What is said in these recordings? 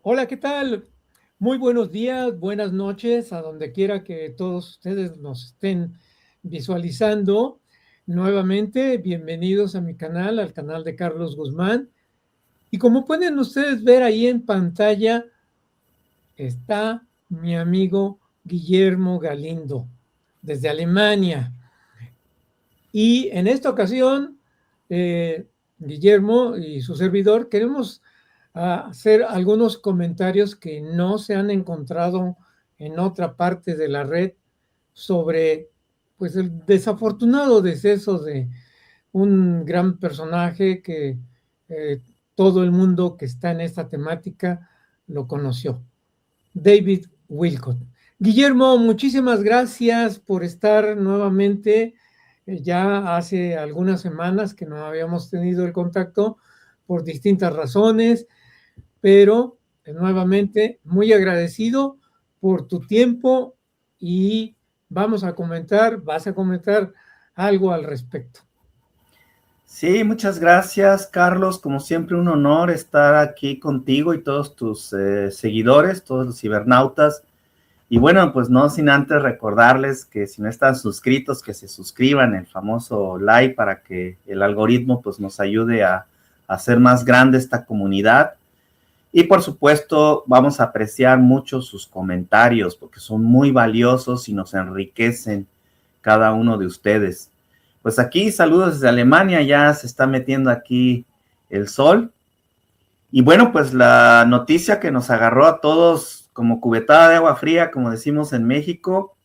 Hola, ¿qué tal? Muy buenos días, buenas noches, a donde quiera que todos ustedes nos estén visualizando. Nuevamente, bienvenidos a mi canal, al canal de Carlos Guzmán. Y como pueden ustedes ver ahí en pantalla, está mi amigo Guillermo Galindo, desde Alemania. Y en esta ocasión, Guillermo y su servidor queremos hacer algunos comentarios que no se han encontrado en otra parte de la red sobre pues el desafortunado deceso de un gran personaje que todo el mundo que está en esta temática lo conoció, David Wilcott. Guillermo, muchísimas gracias por estar nuevamente. Ya hace algunas semanas que no habíamos tenido el contacto por distintas razones, pero nuevamente muy agradecido por tu tiempo y vas a comentar algo al respecto. Sí, muchas gracias, Carlos. Como siempre, un honor estar aquí contigo y todos tus seguidores, todos los cibernautas. Y bueno, pues no sin antes recordarles que si no están suscritos, que se suscriban, el famoso like, para que el algoritmo pues nos ayude a hacer más grande esta comunidad. Y por supuesto, vamos a apreciar mucho sus comentarios porque son muy valiosos y nos enriquecen cada uno de ustedes. Pues aquí, saludos desde Alemania, ya se está metiendo aquí el sol. Y bueno, pues la noticia que nos agarró a todos como cubetada de agua fría, como decimos en México,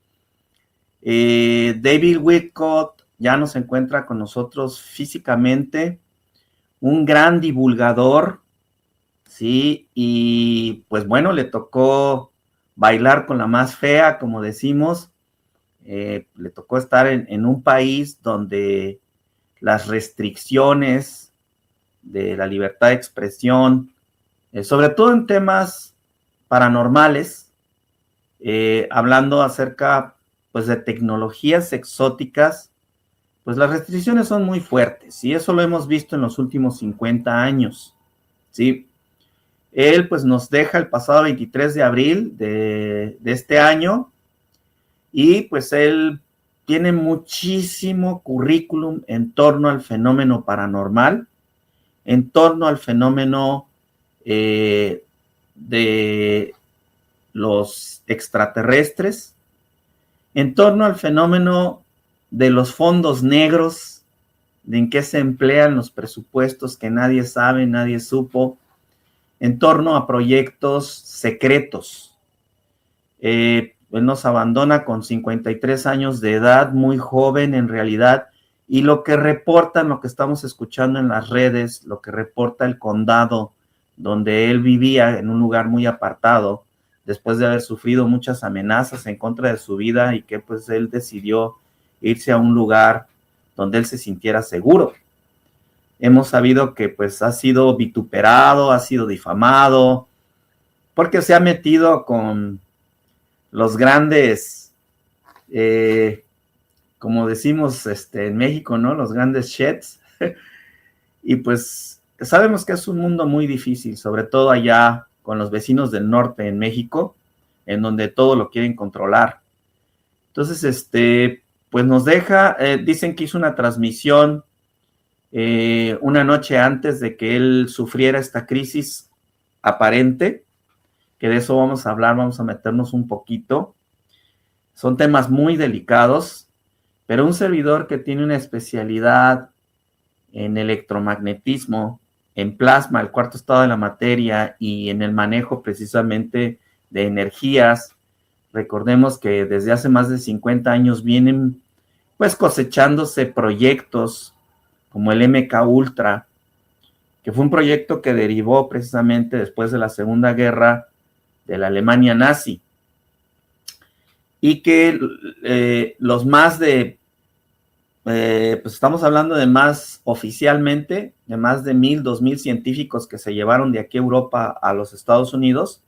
David Whitcott ya no se encuentra con nosotros físicamente, un gran divulgador, ¿sí? Y pues bueno, le tocó bailar con la más fea, como decimos. Le tocó estar en un país donde las restricciones de la libertad de expresión, sobre todo en temas paranormales, hablando acerca pues de tecnologías exóticas, pues las restricciones son muy fuertes y eso lo hemos visto en los últimos 50 años, ¿sí? Él pues nos deja el pasado 23 de abril de este año y pues él tiene muchísimo currículum en torno al fenómeno paranormal, en torno al fenómeno de los extraterrestres, en torno al fenómeno de los fondos negros, de en qué se emplean los presupuestos que nadie sabe, nadie supo, en torno a proyectos secretos. Él nos abandona con 53 años de edad, muy joven en realidad, y lo que reportan, lo que estamos escuchando en las redes, lo que reporta el condado donde él vivía, en un lugar muy apartado, después de haber sufrido muchas amenazas en contra de su vida, y que pues él decidió irse a un lugar donde él se sintiera seguro. Hemos sabido que pues ha sido vituperado, ha sido difamado, porque se ha metido con los grandes, como decimos en México, ¿no? Los grandes sheds. Y pues sabemos que es un mundo muy difícil, sobre todo allá con los vecinos del norte en México, en donde todo lo quieren controlar. Entonces, pues nos deja, dicen que hizo una transmisión una noche antes de que él sufriera esta crisis aparente, que de eso vamos a hablar, vamos a meternos un poquito. Son temas muy delicados, pero un servidor que tiene una especialidad en electromagnetismo, en plasma, el cuarto estado de la materia, y en el manejo precisamente de energías. Recordemos que desde hace más de 50 años vienen pues cosechándose proyectos como el MK Ultra, que fue un proyecto que derivó precisamente después de la Segunda Guerra de la Alemania nazi, y que los más de pues estamos hablando de más oficialmente, de más de 1,000, 2,000 científicos que se llevaron de aquí a Europa a los Estados Unidos,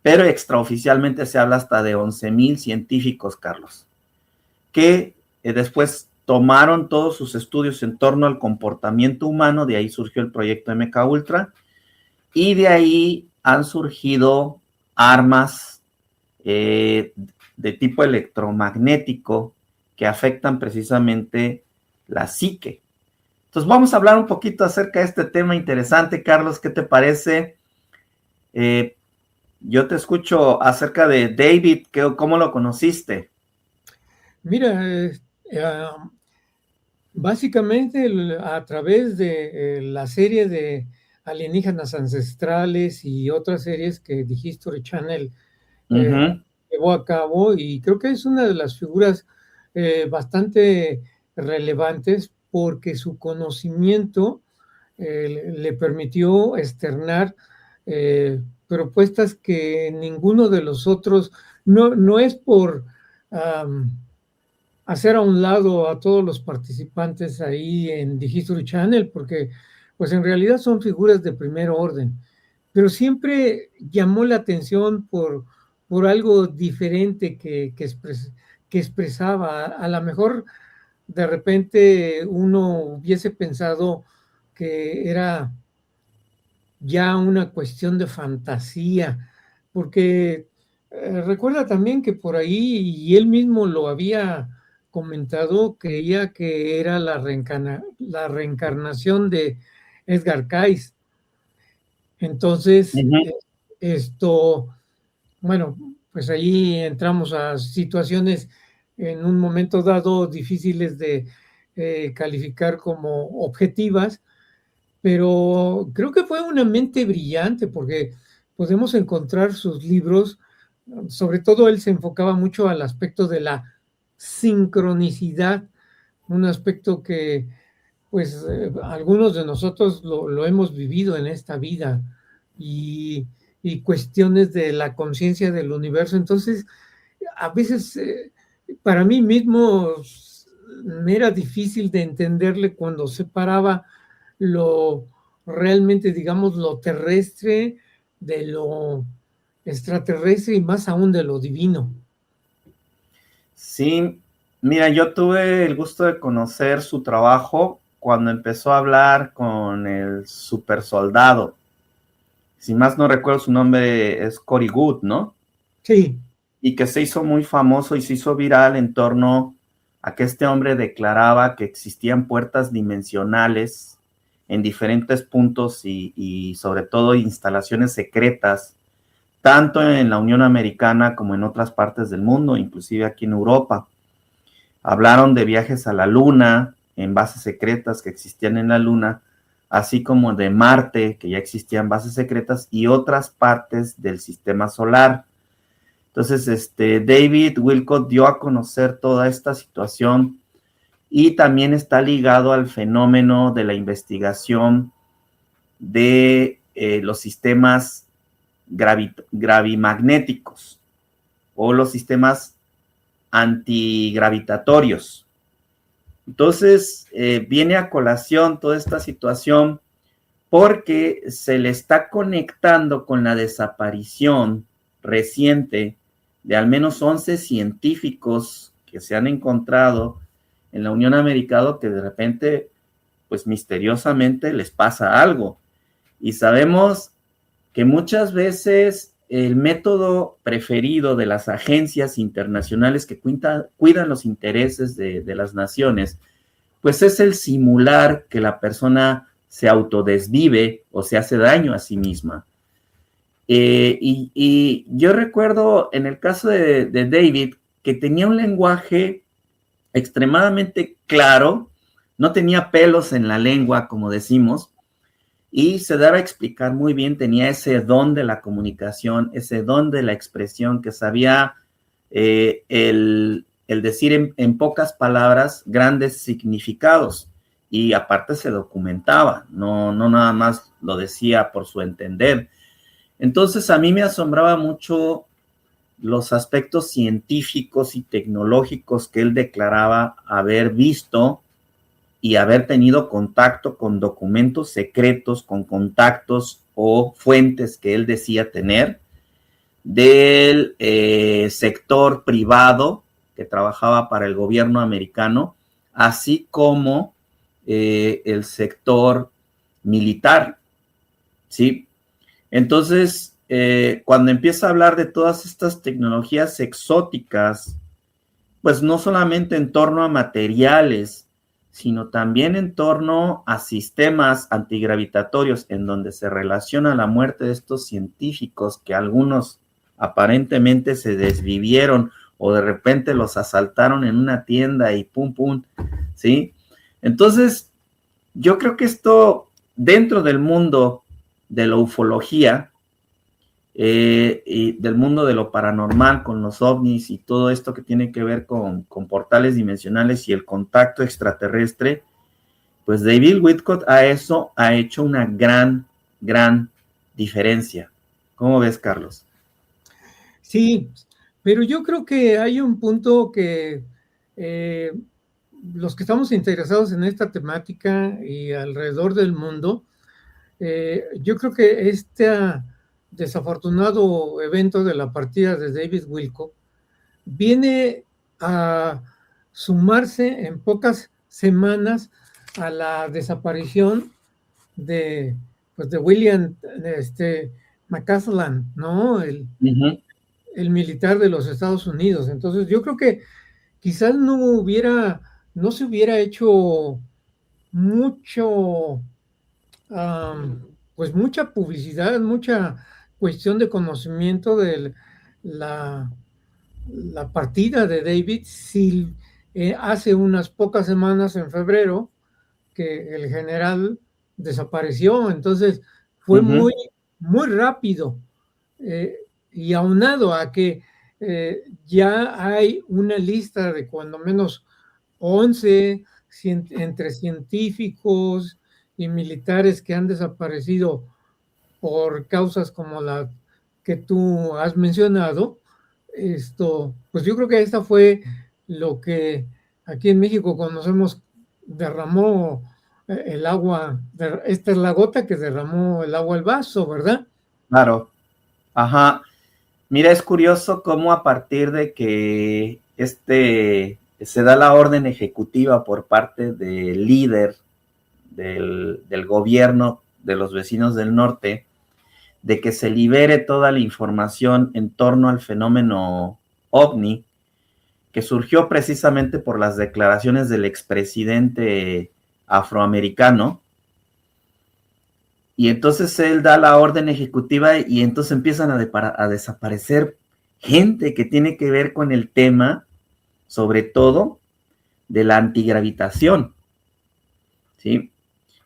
pero extraoficialmente se habla hasta de 11,000 científicos, Carlos, que después tomaron todos sus estudios en torno al comportamiento humano. De ahí surgió el proyecto MK Ultra, y de ahí han surgido armas de tipo electromagnético que afectan precisamente la psique. Entonces vamos a hablar un poquito acerca de este tema interesante. Carlos, ¿qué te parece? Yo te escucho acerca de David, ¿cómo lo conociste? Mira, básicamente a través de la serie de Alienígenas Ancestrales y otras series que The History Channel llevó a cabo, y creo que es una de las figuras bastante relevantes porque su conocimiento le permitió externar propuestas que ninguno de los otros, no es por hacer a un lado a todos los participantes ahí en The History Channel, porque pues en realidad son figuras de primer orden, pero siempre llamó la atención por algo diferente que expresaba. A lo mejor de repente uno hubiese pensado que era ya una cuestión de fantasía, porque recuerda también que por ahí, y él mismo lo había comentado, creía que era la reencarnación de Edgar Cayce. Entonces, esto, bueno, pues ahí entramos a situaciones en un momento dado difíciles de calificar como objetivas, pero creo que fue una mente brillante porque podemos encontrar sus libros, sobre todo él se enfocaba mucho al aspecto de la sincronicidad, un aspecto que pues algunos de nosotros lo hemos vivido en esta vida, y, y cuestiones de la conciencia del universo. Entonces, a veces para mí mismo me era difícil de entenderle cuando separaba lo realmente, digamos, lo terrestre de lo extraterrestre y más aún de lo divino. Sí, mira, yo tuve el gusto de conocer su trabajo cuando empezó a hablar con el super soldado. Si más no recuerdo, su nombre es Cory Good, ¿no? Sí. Y que se hizo muy famoso y se hizo viral en torno a que este hombre declaraba que existían puertas dimensionales en diferentes puntos y sobre todo instalaciones secretas, tanto en la Unión Americana como en otras partes del mundo, inclusive aquí en Europa. Hablaron de viajes a la Luna, en bases secretas que existían en la Luna, así como de Marte, que ya existían bases secretas, y otras partes del sistema solar. Entonces, David Wilcott dio a conocer toda esta situación y también está ligado al fenómeno de la investigación de los sistemas gravimagnéticos o los sistemas antigravitatorios. Entonces, viene a colación toda esta situación porque se le está conectando con la desaparición reciente de al menos 11 científicos que se han encontrado en la Unión Americana, que de repente, pues misteriosamente les pasa algo. Y sabemos que muchas veces el método preferido de las agencias internacionales que cuidan los intereses de las naciones, pues es el simular que la persona se autodesvive o se hace daño a sí misma. Y yo recuerdo en el caso de David que tenía un lenguaje extremadamente claro, no tenía pelos en la lengua, como decimos, y se daba a explicar muy bien, tenía ese don de la comunicación, ese don de la expresión, que sabía el decir en pocas palabras grandes significados, y aparte se documentaba, no nada más lo decía por su entender. Entonces a mí me asombraba mucho los aspectos científicos y tecnológicos que él declaraba haber visto y haber tenido contacto con documentos secretos, con contactos o fuentes que él decía tener del sector privado que trabajaba para el gobierno americano, así como el sector militar, ¿sí? Entonces, cuando empieza a hablar de todas estas tecnologías exóticas, pues no solamente en torno a materiales, sino también en torno a sistemas antigravitatorios, en donde se relaciona la muerte de estos científicos, que algunos aparentemente se desvivieron o de repente los asaltaron en una tienda y pum, pum, ¿sí? Entonces, yo creo que esto, dentro del mundo de la ufología, y del mundo de lo paranormal con los ovnis y todo esto que tiene que ver con portales dimensionales y el contacto extraterrestre, pues David Whitcott ha hecho una gran diferencia. ¿Cómo ves, Carlos? Sí, pero yo creo que hay un punto que los que estamos interesados en esta temática y alrededor del mundo, yo creo que este desafortunado evento de la partida de David Wilcock viene a sumarse en pocas semanas a la desaparición de, pues de William McCausland, ¿no? El militar de los Estados Unidos. Entonces, yo creo que quizás no se hubiera hecho mucho, pues mucha publicidad, mucha cuestión de conocimiento de la, la partida de David si hace unas pocas semanas en febrero que el general desapareció. Entonces fue muy rápido, y aunado a que ya hay una lista de cuando menos 11 entre científicos y militares que han desaparecido por causas como la que tú has mencionado. Pues yo creo que esta fue lo que aquí en México conocemos, derramó el agua, esta es la gota que derramó el agua al vaso, ¿verdad? Claro, ajá. Mira, es curioso cómo a partir de que se da la orden ejecutiva por parte del líder del gobierno de los vecinos del norte, de que se libere toda la información en torno al fenómeno ovni, que surgió precisamente por las declaraciones del expresidente afroamericano, y entonces él da la orden ejecutiva y entonces empiezan a desaparecer gente que tiene que ver con el tema, sobre todo, de la antigravitación, ¿sí?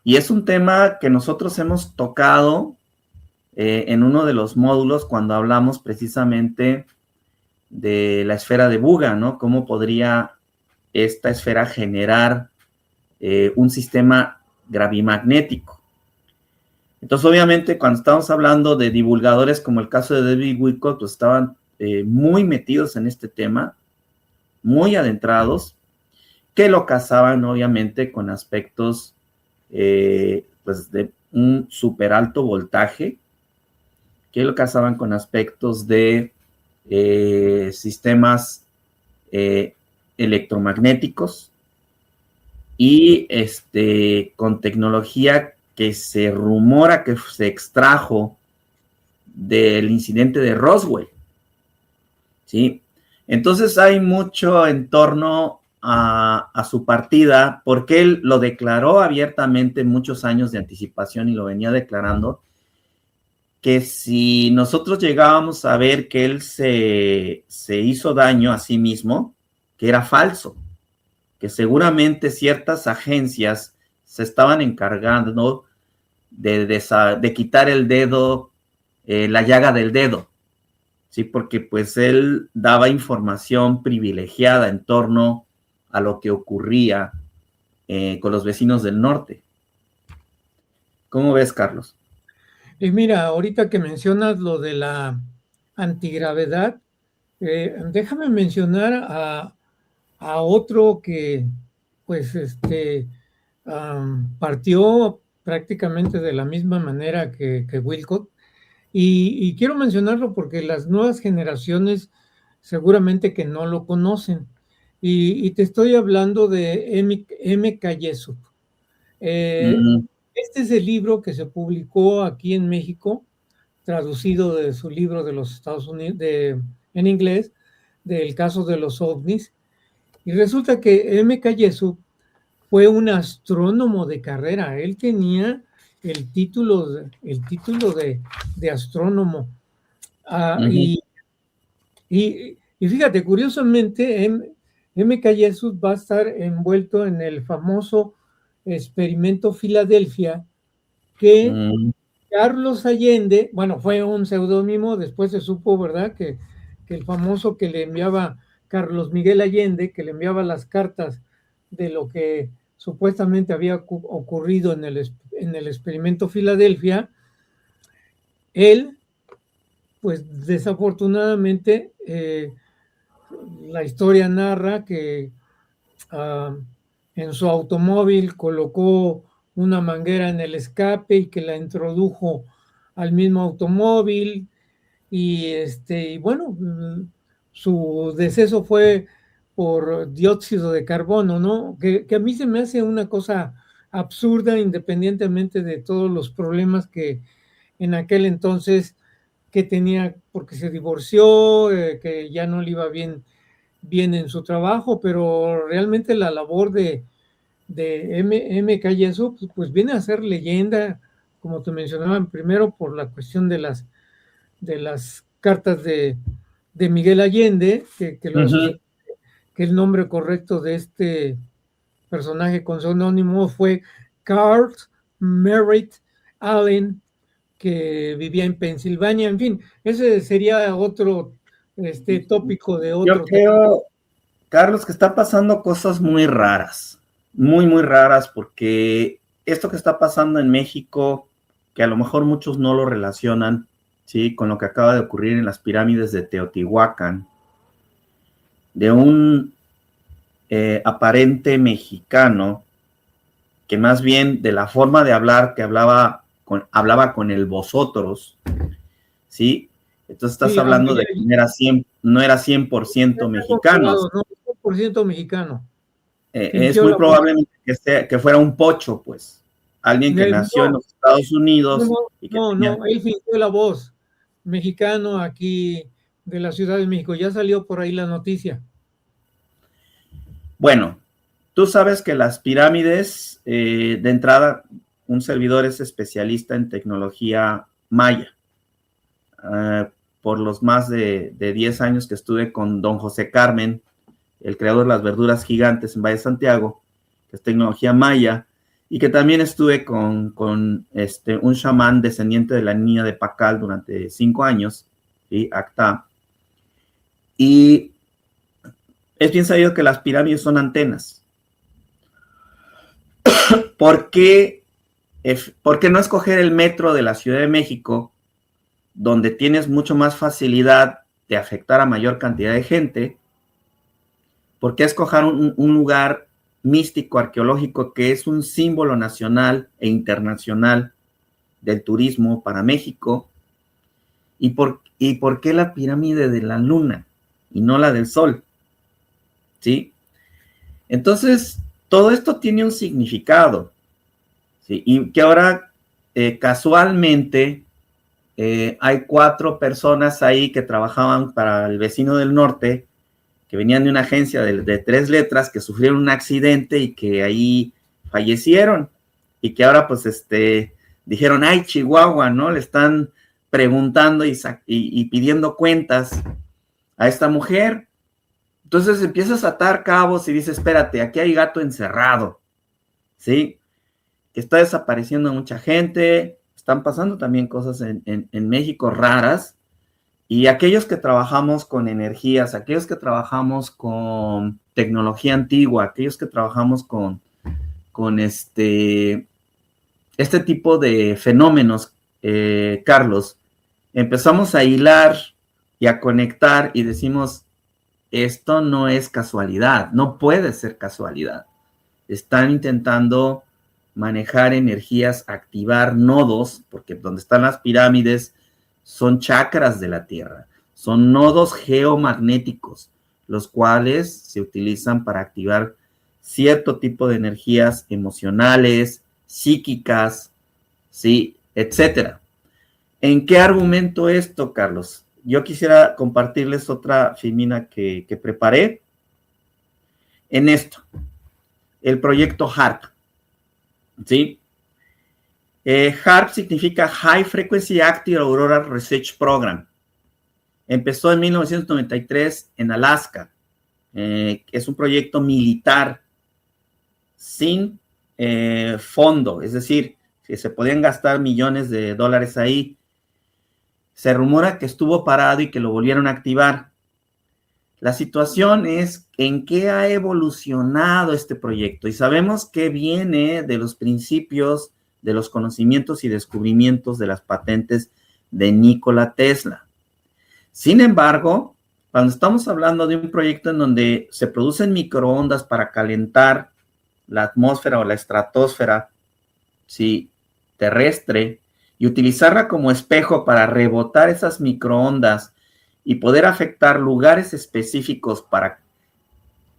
Y es un tema que nosotros hemos tocado en uno de los módulos cuando hablamos precisamente de la esfera de Buga, ¿no? Cómo podría esta esfera generar un sistema gravimagnético. Entonces, obviamente, cuando estamos hablando de divulgadores como el caso de David Wilcock, pues estaban muy metidos en este tema, muy adentrados, que lo casaban, obviamente, con aspectos pues de un súper alto voltaje, que lo casaban con aspectos de sistemas electromagnéticos y con tecnología que se rumora que se extrajo del incidente de Roswell, ¿sí? Entonces hay mucho en torno a su partida, porque él lo declaró abiertamente muchos años de anticipación y lo venía declarando, que si nosotros llegábamos a ver que él se hizo daño a sí mismo, que era falso, que seguramente ciertas agencias se estaban encargando de quitar el dedo, la llaga del dedo, ¿sí? Porque pues él daba información privilegiada en torno a lo que ocurría con los vecinos del norte. ¿Cómo ves, Carlos? Y mira, ahorita que mencionas lo de la antigravedad, déjame mencionar a otro que pues partió prácticamente de la misma manera que Wilcott, y quiero mencionarlo porque las nuevas generaciones seguramente que no lo conocen, y te estoy hablando de M. Kayesup. Este es el libro que se publicó aquí en México traducido de su libro de los Estados Unidos, en inglés, del caso de los ovnis. Y resulta que M.K. Yesuk fue un astrónomo de carrera. Él tenía el título de astrónomo. Uh-huh. y fíjate, curiosamente, M.K. Yesuk va a estar envuelto en el famoso experimento Filadelfia que Carlos Allende, bueno, fue un seudónimo, después se supo, ¿verdad?, que el famoso que le enviaba Carlos Miguel Allende, que le enviaba las cartas de lo que supuestamente había ocurrido en el experimento Filadelfia, él, pues desafortunadamente, la historia narra que en su automóvil colocó una manguera en el escape y que la introdujo al mismo automóvil y bueno, su deceso fue por dióxido de carbono, ¿no? Que a mí se me hace una cosa absurda, independientemente de todos los problemas que en aquel entonces que tenía, porque se divorció, que ya no le iba bien en su trabajo, pero realmente la labor de M.K. Yesuk pues viene a ser leyenda, como te mencionaba, primero por la cuestión de las cartas de Miguel Allende, que el nombre correcto de este personaje con seudónimo fue Carl Merritt Allen, que vivía en Pensilvania. En fin, ese sería otro tópico de otro. Yo creo, Carlos, que está pasando cosas muy raras, muy, muy raras, porque esto que está pasando en México, que a lo mejor muchos no lo relacionan, ¿sí?, con lo que acaba de ocurrir en las pirámides de Teotihuacán, de un aparente mexicano, que más bien de la forma de hablar, que hablaba con el vosotros, ¿sí? Entonces estás hablando de que no era 100% mexicano. No, 100% mexicano. Es muy probable que fuera un pocho, pues. Alguien que nació en los Estados Unidos. No, él fingió la voz. Mexicano aquí de la Ciudad de México. Ya salió por ahí la noticia. Bueno, tú sabes que las pirámides, de entrada, un servidor es especialista en tecnología maya. Por los más de 10 años que estuve con don José Carmen, el creador de las verduras gigantes en Valle de Santiago, que es tecnología maya, y que también estuve con un chamán descendiente de la niña de Pacal durante 5 años, ¿sí?, Acta. Y es bien sabido que las pirámides son antenas. ¿Por qué no escoger el metro de la Ciudad de México, donde tienes mucho más facilidad de afectar a mayor cantidad de gente? ¿Por qué escoger un lugar místico, arqueológico, que es un símbolo nacional e internacional del turismo para México? ¿Y por qué la pirámide de la Luna y no la del Sol? ¿Sí? Entonces, todo esto tiene un significado, ¿sí? Y que ahora, casualmente, hay 4 personas ahí que trabajaban para el vecino del norte, que venían de una agencia de 3 letras, que sufrieron un accidente y que ahí fallecieron, y que ahora pues dijeron, ay, Chihuahua, ¿no? Le están preguntando y pidiendo cuentas a esta mujer. Entonces empiezas a atar cabos y dices, espérate, aquí hay gato encerrado, ¿sí? Que está desapareciendo mucha gente, están pasando también cosas en México raras. Y aquellos que trabajamos con energías, aquellos que trabajamos con tecnología antigua, aquellos que trabajamos con este tipo de fenómenos, Carlos, empezamos a hilar y a conectar y decimos, esto no es casualidad, no puede ser casualidad. Están intentando manejar energías, activar nodos, porque donde están las pirámides son chakras de la Tierra, son nodos geomagnéticos, los cuales se utilizan para activar cierto tipo de energías emocionales, psíquicas, ¿sí?, etcétera. ¿En qué argumento esto, Carlos? Yo quisiera compartirles otra filmina que preparé en esto, el proyecto HARP, ¿sí? HARP significa High Frequency Active Aurora Research Program. Empezó en 1993 en Alaska. Es un proyecto militar sin fondo, es decir, que se podían gastar millones de dólares ahí. Se rumora que estuvo parado y que lo volvieron a activar. La situación es en qué ha evolucionado este proyecto y sabemos que viene de los principios de los conocimientos y descubrimientos de las patentes de Nikola Tesla. Sin embargo, cuando estamos hablando de un proyecto en donde se producen microondas para calentar la atmósfera o la estratosfera, ¿sí?, terrestre, y utilizarla como espejo para rebotar esas microondas y poder afectar lugares específicos para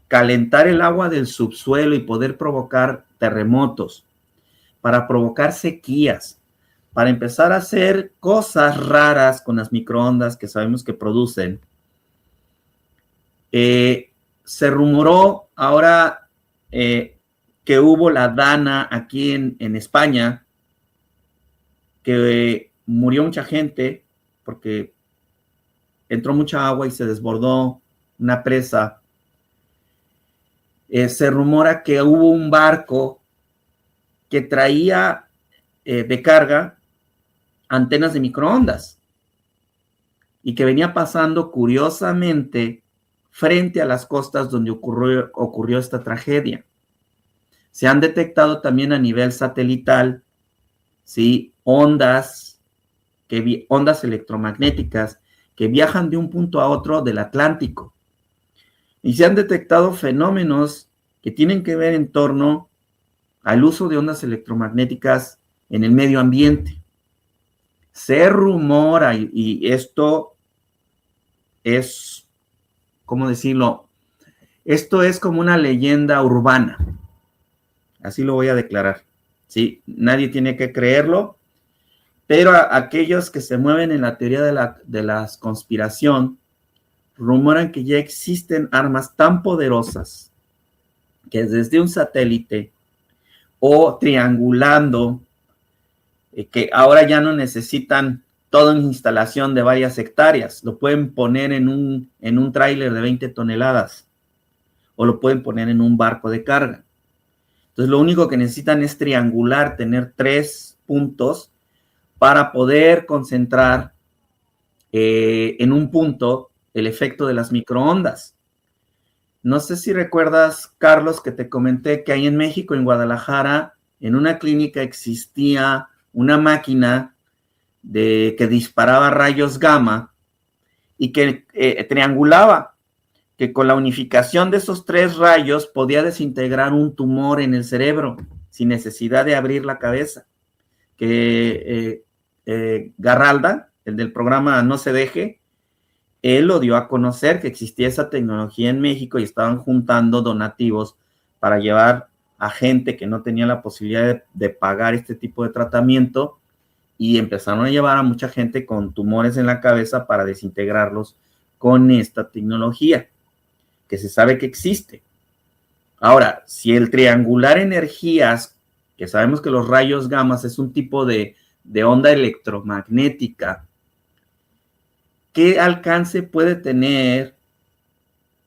calentar el agua del subsuelo y poder provocar terremotos, para provocar sequías, para empezar a hacer cosas raras con las microondas que sabemos que producen. Se rumoró ahora que hubo la Dana aquí en España, que murió mucha gente porque entró mucha agua y se desbordó una presa. Se rumora que hubo un barco que traía de carga antenas de microondas y que venía pasando curiosamente frente a las costas donde ocurrió esta tragedia. Se han detectado también a nivel satelital, ¿sí?, ondas electromagnéticas que viajan de un punto a otro del Atlántico. Y se han detectado fenómenos que tienen que ver en torno al uso de ondas electromagnéticas en el medio ambiente. Se rumora, y esto es, ¿cómo decirlo? Esto es como una leyenda urbana. Así lo voy a declarar, ¿sí? Nadie tiene que creerlo, pero aquellos que se mueven en la teoría de la conspiración rumoran que ya existen armas tan poderosas que desde un satélite o triangulando, que ahora ya no necesitan toda una instalación de varias hectáreas, lo pueden poner en un tráiler de 20 toneladas o lo pueden poner en un barco de carga. Entonces lo único que necesitan es triangular, tener 3 puntos para poder concentrar en un punto el efecto de las microondas. No sé si recuerdas, Carlos, que te comenté que ahí en México, en Guadalajara, en una clínica existía una máquina que disparaba rayos gamma y que triangulaba, que con la unificación de esos 3 rayos podía desintegrar un tumor en el cerebro sin necesidad de abrir la cabeza. Que Garralda, el del programa No se deje, él lo dio a conocer que existía esa tecnología en México y estaban juntando donativos para llevar a gente que no tenía la posibilidad de pagar este tipo de tratamiento y empezaron a llevar a mucha gente con tumores en la cabeza para desintegrarlos con esta tecnología que se sabe que existe. Ahora, si el triangular energías, que sabemos que los rayos gamma es un tipo de onda electromagnética, ¿qué alcance puede tener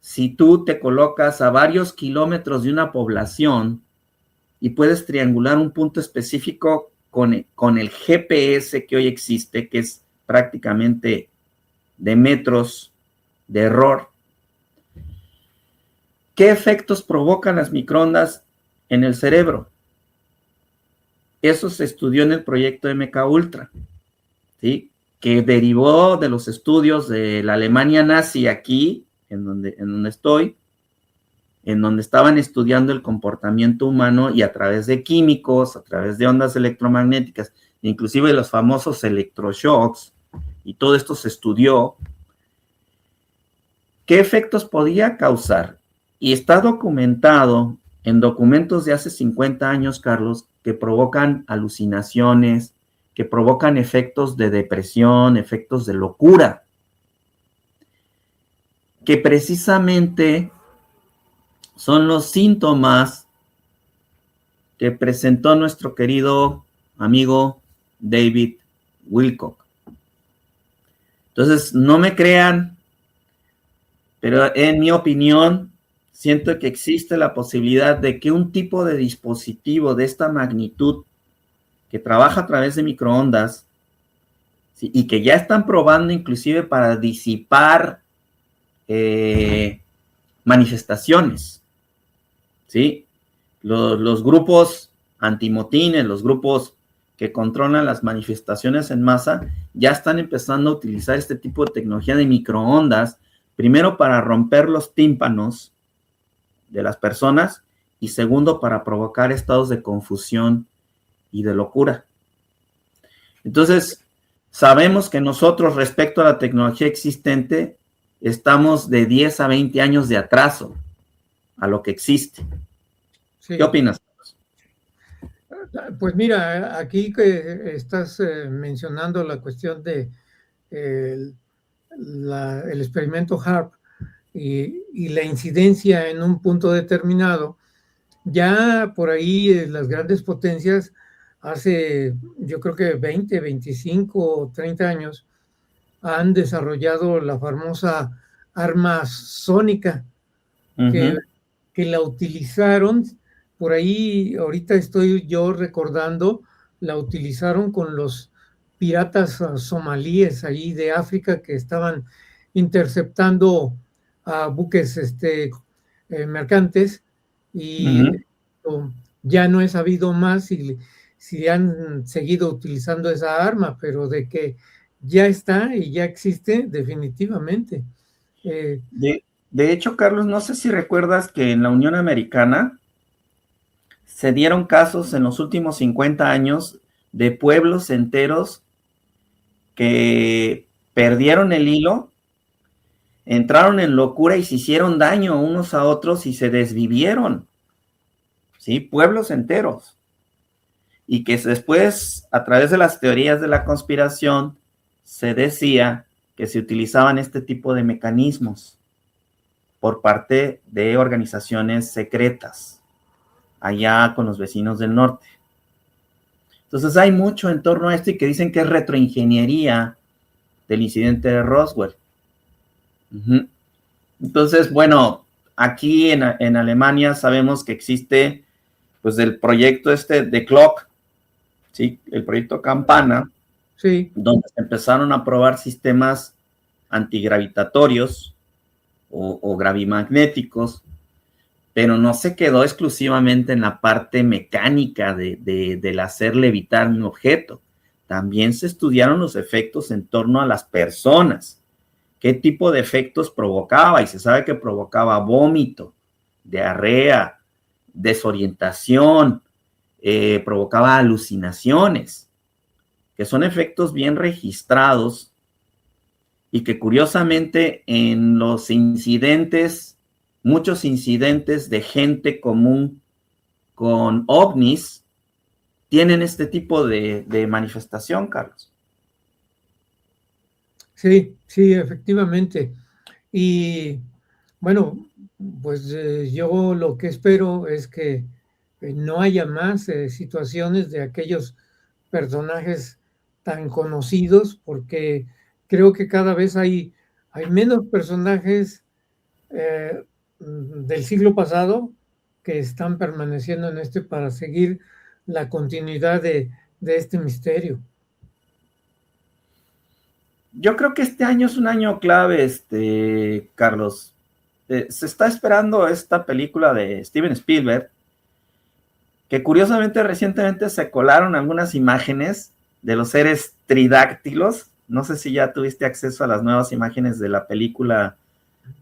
si tú te colocas a varios kilómetros de una población y puedes triangular un punto específico con el GPS que hoy existe, que es prácticamente de metros de error? ¿Qué efectos provocan las microondas en el cerebro? Eso se estudió en el proyecto MKUltra, ¿sí?, que derivó de los estudios de la Alemania nazi aquí, en donde estoy, en donde estaban estudiando el comportamiento humano y a través de químicos, a través de ondas electromagnéticas, inclusive los famosos electroshocks, y todo esto se estudió, qué efectos podía causar. Y está documentado en documentos de hace 50 años, Carlos, que provocan alucinaciones, que provocan efectos de depresión, efectos de locura, que precisamente son los síntomas que presentó nuestro querido amigo David Wilcock. Entonces, no me crean, pero en mi opinión, siento que existe la posibilidad de que un tipo de dispositivo de esta magnitud que trabaja a través de microondas, ¿sí?, y que ya están probando inclusive para disipar manifestaciones, ¿sí? Los grupos antimotines, los grupos que controlan las manifestaciones en masa, ya están empezando a utilizar este tipo de tecnología de microondas, primero para romper los tímpanos de las personas y segundo para provocar estados de confusión y de locura. Entonces, sabemos que nosotros respecto a la tecnología existente estamos de 10 a 20 años de atraso a lo que existe. Sí. ¿Qué opinas? Pues mira, aquí que estás mencionando la cuestión de el experimento HARP y la incidencia en un punto determinado, ya por ahí las grandes potencias hace, yo creo que 20, 25, 30 años, han desarrollado la famosa arma sónica, que la utilizaron, por ahí ahorita estoy yo recordando, la utilizaron con los piratas somalíes ahí de África que estaban interceptando a buques mercantes y ya no he sabido más si han seguido utilizando esa arma, pero de que ya está y ya existe definitivamente. De hecho, Carlos, no sé si recuerdas que en la Unión Americana se dieron casos en los últimos 50 años de pueblos enteros que perdieron el hilo, entraron en locura y se hicieron daño unos a otros y se desvivieron. ¿Sí? Pueblos enteros. Y que después, a través de las teorías de la conspiración, se decía que se utilizaban este tipo de mecanismos por parte de organizaciones secretas, allá con los vecinos del norte. Entonces hay mucho en torno a esto y que dicen que es retroingeniería del incidente de Roswell. Entonces, bueno, aquí en Alemania sabemos que existe pues el proyecto de Clock, ¿sí? El proyecto Campana, sí, donde se empezaron a probar sistemas antigravitatorios o gravimagnéticos, pero no se quedó exclusivamente en la parte mecánica del hacer levitar un objeto. También se estudiaron los efectos en torno a las personas. ¿Qué tipo de efectos provocaba? Y se sabe que provocaba vómito, diarrea, desorientación, provocaba alucinaciones, que son efectos bien registrados y que curiosamente en los incidentes, muchos incidentes de gente común con ovnis tienen este tipo de manifestación, Carlos. Sí, sí, efectivamente. Y bueno, pues yo lo que espero es que no haya más situaciones de aquellos personajes tan conocidos, porque creo que cada vez hay menos personajes del siglo pasado que están permaneciendo en para seguir la continuidad de este misterio. Yo creo que este año es un año clave, Carlos. Se está esperando esta película de Steven Spielberg, que curiosamente recientemente se colaron algunas imágenes de los seres tridáctilos. No sé si ya tuviste acceso a las nuevas imágenes de la película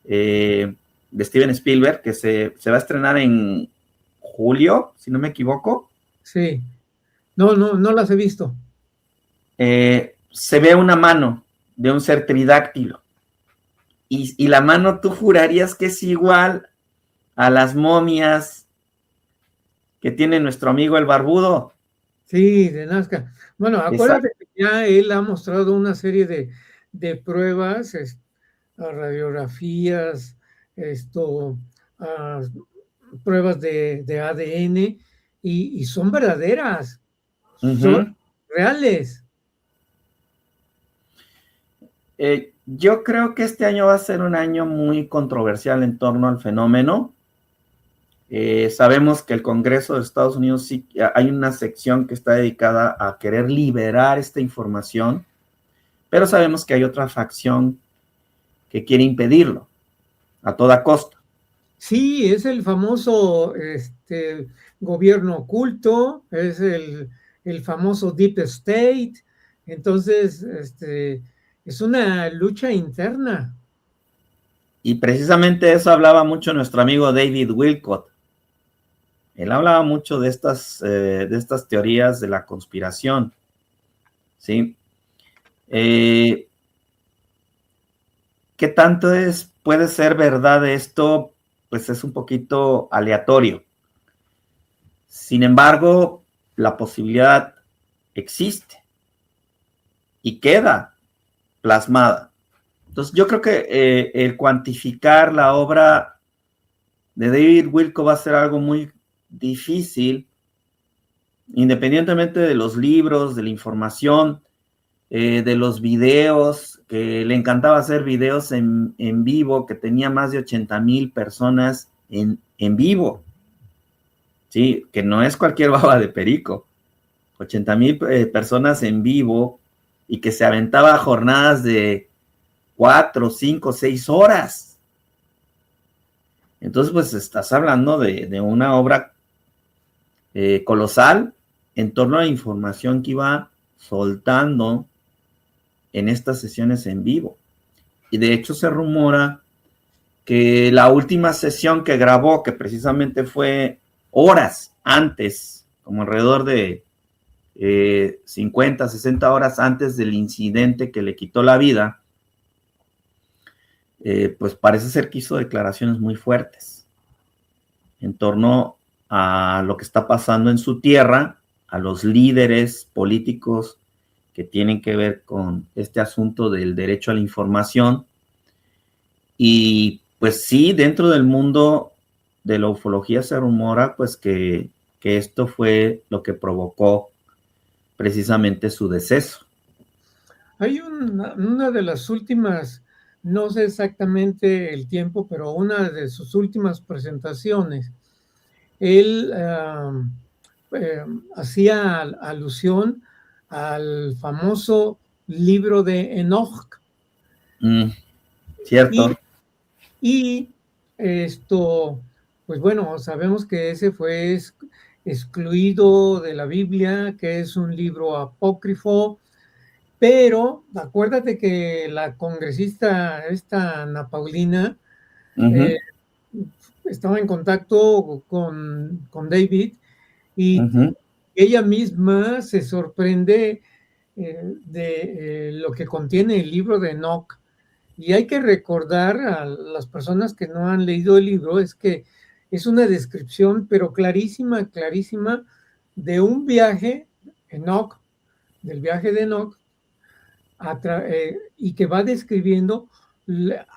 de Steven Spielberg, que se va a estrenar en julio, si no me equivoco. Sí, no las he visto. Se ve una mano de un ser tridáctilo. Y la mano tú jurarías que es igual a las momias que tiene nuestro amigo el barbudo. Sí, de Nazca. Bueno, Exacto. acuérdate que ya él ha mostrado una serie de pruebas, radiografías, esto, ah, pruebas de ADN, y son verdaderas, son Ujú. reales. Yo creo que este año va a ser un año muy controversial en torno al fenómeno. Sabemos que el Congreso de Estados Unidos sí hay una sección que está dedicada a querer liberar esta información, pero sabemos que hay otra facción que quiere impedirlo a toda costa. Sí, es el famoso gobierno oculto, es el famoso Deep State. Entonces, es una lucha interna. Y precisamente eso hablaba mucho nuestro amigo David Wilcott. Él hablaba mucho de estas teorías de la conspiración, ¿sí? ¿Qué tanto puede ser verdad esto? Pues es un poquito aleatorio. Sin embargo, la posibilidad existe y queda plasmada. Entonces, yo creo que el cuantificar la obra de David Wilco va a ser algo muy difícil, independientemente de los libros, de la información, de los videos, que le encantaba hacer videos en vivo, que tenía más de 80,000 personas en vivo, ¿sí? Que no es cualquier baba de perico. 80,000 personas en vivo y que se aventaba jornadas de 4, 5, 6 horas. Entonces, pues estás hablando de una obra colosal en torno a la información que iba soltando en estas sesiones en vivo. Y de hecho se rumora que la última sesión que grabó, que precisamente fue horas antes, como alrededor de 50, 60 horas antes del incidente que le quitó la vida, pues parece ser que hizo declaraciones muy fuertes en torno a lo que está pasando en su tierra, a los líderes políticos que tienen que ver con este asunto del derecho a la información. Y pues sí, dentro del mundo de la ufología se rumora pues que esto fue lo que provocó precisamente su deceso. Hay una de las últimas, no sé exactamente el tiempo, pero una de sus últimas presentaciones, él hacía alusión al famoso libro de Enoch. Cierto. Y esto, pues bueno, sabemos que ese fue excluido de la Biblia, que es un libro apócrifo, pero acuérdate que la congresista, esta Ana Paulina, estaba en contacto con David, y ella misma se sorprende de lo que contiene el libro de Enoch. Y hay que recordar a las personas que no han leído el libro, es que es una descripción, pero clarísima, clarísima, de un viaje, Enoch, del viaje de Enoch, y que va describiendo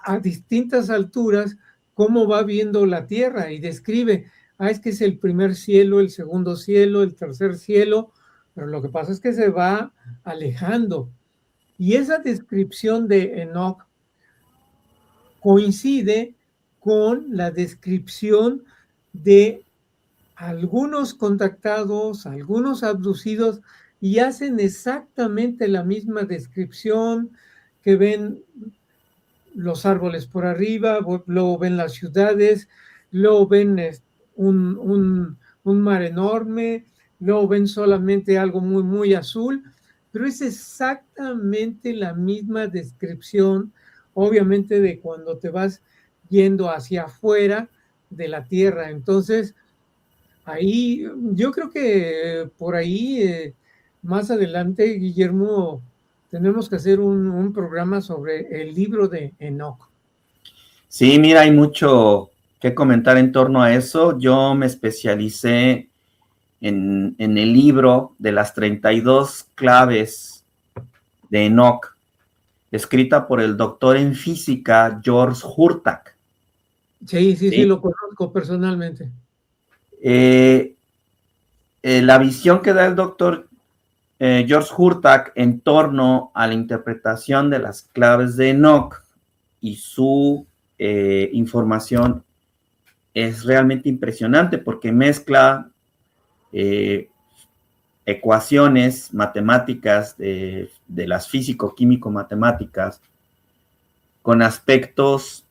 a distintas alturas cómo va viendo la tierra, y describe, es que es el primer cielo, el segundo cielo, el tercer cielo, pero lo que pasa es que se va alejando. Y esa descripción de Enoch coincide con la descripción de algunos contactados, algunos abducidos, y hacen exactamente la misma descripción, que ven los árboles por arriba, luego ven las ciudades, luego ven un mar enorme, luego ven solamente algo muy, muy azul, pero es exactamente la misma descripción, obviamente, de cuando te vas yendo hacia afuera de la Tierra. Entonces, ahí, yo creo que por ahí, más adelante, Guillermo, tenemos que hacer un programa sobre el libro de Enoch. Sí, mira, hay mucho que comentar en torno a eso. Yo me especialicé en el libro de las 32 claves de Enoch, escrita por el doctor en física George Hurtak. Sí, lo conozco personalmente. La visión que da el doctor George Hurtak en torno a la interpretación de las claves de Enoch y su información es realmente impresionante porque mezcla ecuaciones matemáticas de las físico-químico-matemáticas con aspectos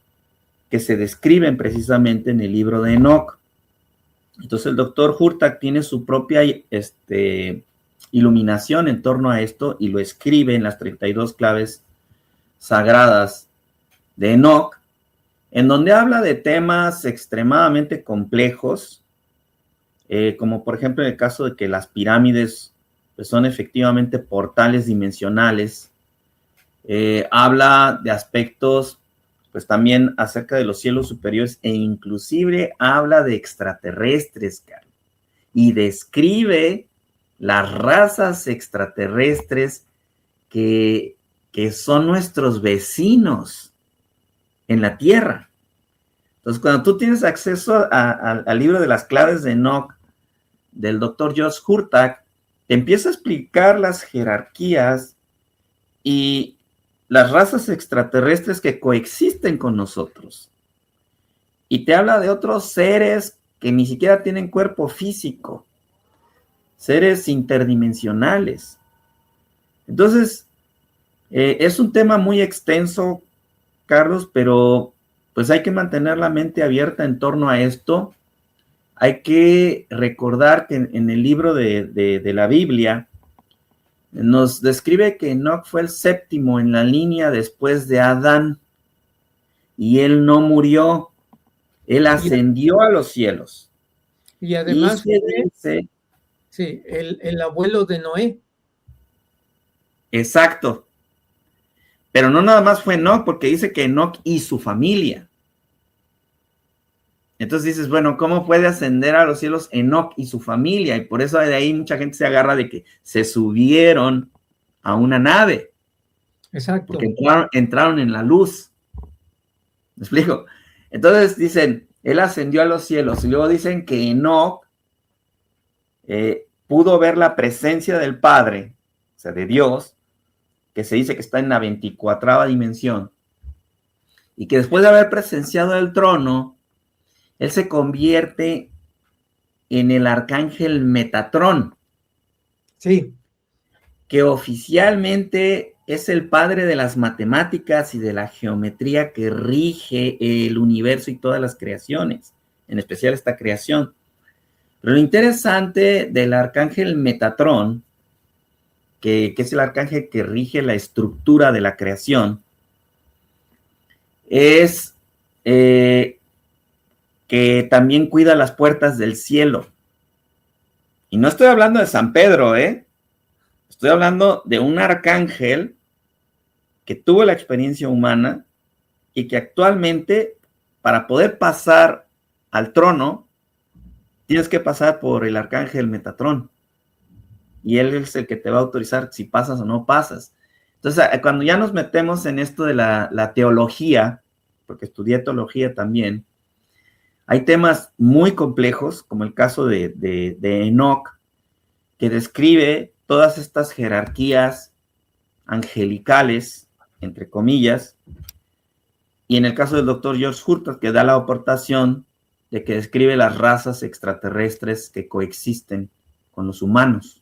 que se describen precisamente en el libro de Enoch. Entonces el doctor Hurtak tiene su propia iluminación en torno a esto y lo escribe en las 32 claves sagradas de Enoch, en donde habla de temas extremadamente complejos, como por ejemplo en el caso de que las pirámides pues, son efectivamente portales dimensionales. Habla de aspectos pues también acerca de los cielos superiores e inclusive habla de extraterrestres, Carlos, y describe las razas extraterrestres que son nuestros vecinos en la Tierra. Entonces, cuando tú tienes acceso al libro de las claves de Enoch del doctor George Hurtak, te empieza a explicar las jerarquías y las razas extraterrestres que coexisten con nosotros. Y te habla de otros seres que ni siquiera tienen cuerpo físico, seres interdimensionales. Entonces, es un tema muy extenso, Carlos, pero pues hay que mantener la mente abierta en torno a esto. Hay que recordar que en el libro de la Biblia nos describe que Enoch fue el séptimo en la línea después de Adán y él no murió, él ascendió a los cielos. Y además dice, sí, el abuelo de Noé. Exacto. Pero no nada más fue Enoch, porque dice que Enoch y su familia. Entonces dices, bueno, ¿cómo puede ascender a los cielos Enoch y su familia? Y por eso de ahí mucha gente se agarra de que se subieron a una nave. Exacto. Porque entraron en la luz. ¿Me explico? Entonces dicen, él ascendió a los cielos. Y luego dicen que Enoch pudo ver la presencia del Padre, o sea, de Dios, que se dice que está en la 24ª dimensión. Y que después de haber presenciado el trono, él se convierte en el arcángel Metatrón. Sí. Que oficialmente es el padre de las matemáticas y de la geometría que rige el universo y todas las creaciones, en especial esta creación. Pero lo interesante del arcángel Metatrón, que es el arcángel que rige la estructura de la creación, es que también cuida las puertas del cielo. Y no estoy hablando de San Pedro, estoy hablando de un arcángel que tuvo la experiencia humana y que actualmente, para poder pasar al trono, tienes que pasar por el arcángel Metatrón. Y él es el que te va a autorizar si pasas o no pasas. Entonces, cuando ya nos metemos en esto de la teología, porque estudié teología también, hay temas muy complejos, como el caso de Enoch, que describe todas estas jerarquías angelicales, entre comillas, y en el caso del doctor George Hurtak, que da la aportación de que describe las razas extraterrestres que coexisten con los humanos.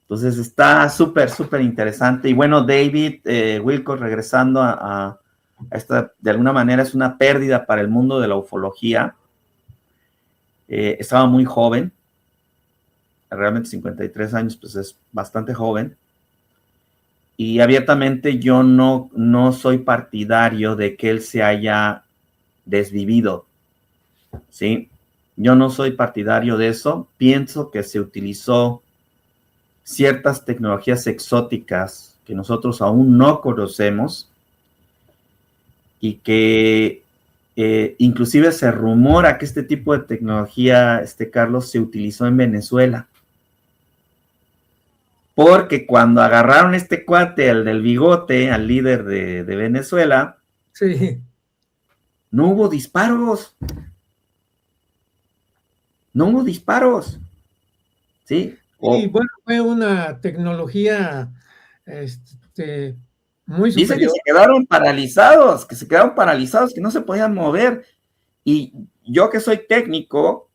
Entonces está súper, súper interesante. Y bueno, David Wilcock, regresando a esta, de alguna manera es una pérdida para el mundo de la ufología. Estaba muy joven, realmente 53 años, pues es bastante joven. Y abiertamente yo no soy partidario de que él se haya desvivido, ¿sí? Yo no soy partidario de eso. Pienso que se utilizó ciertas tecnologías exóticas que nosotros aún no conocemos y que inclusive se rumora que este tipo de tecnología, Carlos, se utilizó en Venezuela. Porque cuando agarraron este cuate, al del bigote, al líder de Venezuela, sí. No hubo disparos. No hubo disparos. ¿Sí? Y bueno, fue una tecnología muy Dice que superior. se quedaron paralizados, que no se podían mover. Y yo que soy técnico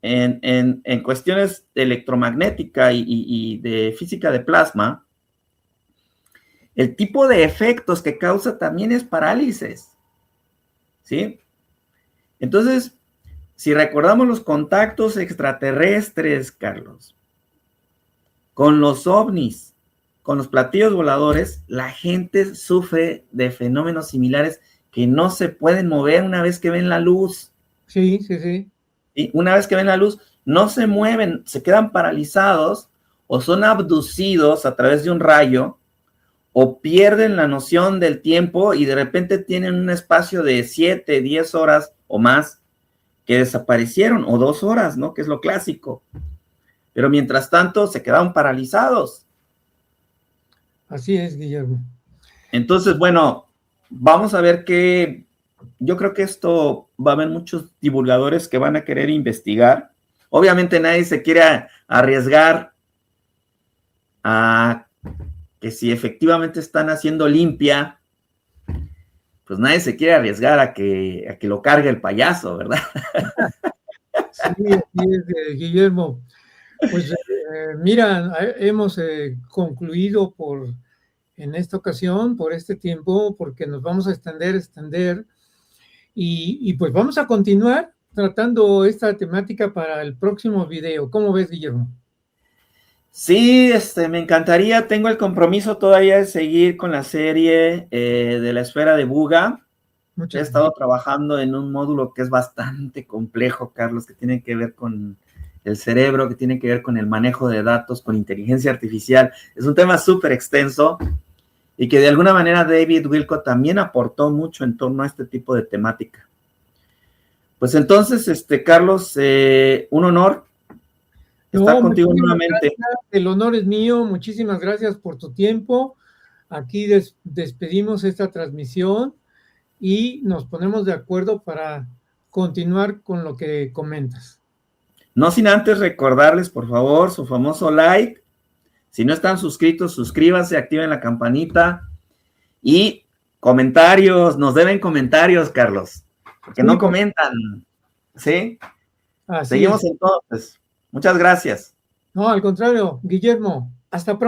en cuestiones de electromagnética y de física de plasma, el tipo de efectos que causa también es parálisis. ¿Sí? Entonces, si recordamos los contactos extraterrestres, Carlos, con los ovnis, con los platillos voladores, la gente sufre de fenómenos similares que no se pueden mover una vez que ven la luz. Sí, sí, sí. Y una vez que ven la luz, no se mueven, se quedan paralizados o son abducidos a través de un rayo o pierden la noción del tiempo y de repente tienen un espacio de 7, 10 horas o más que desaparecieron, o 2 horas, ¿no? Que es lo clásico. Pero mientras tanto se quedaron paralizados. Así es, Guillermo. Entonces, bueno, vamos a ver que yo creo que esto va a haber muchos divulgadores que van a querer investigar. Obviamente nadie se quiere arriesgar a que si efectivamente están haciendo limpia, pues nadie se quiere arriesgar a que lo cargue el payaso, ¿verdad? Sí, así es, Guillermo. Pues mira, hemos concluido en esta ocasión, por este tiempo, porque nos vamos a extender, y pues vamos a continuar tratando esta temática para el próximo video. ¿Cómo ves, Guillermo? Sí, me encantaría, tengo el compromiso todavía de seguir con la serie de la esfera de Buga. He Muchas estado gracias. trabajando en un módulo que es bastante complejo, Carlos, que tiene que ver con el cerebro, que tiene que ver con el manejo de datos, con inteligencia artificial. Es un tema súper extenso y que de alguna manera David Wilco también aportó mucho en torno a este tipo de temática. Pues entonces, Carlos, un honor estar No, contigo muchísimas nuevamente. gracias. El honor es mío. Muchísimas gracias por tu tiempo. Aquí despedimos esta transmisión y nos ponemos de acuerdo para continuar con lo que comentas. No sin antes recordarles, por favor, su famoso like. Si no están suscritos, suscríbanse, activen la campanita y comentarios. Nos deben comentarios, Carlos, porque Sí, no comentan. ¿Sí? así Seguimos es. entonces. Muchas gracias. No, al contrario, Guillermo, hasta pronto.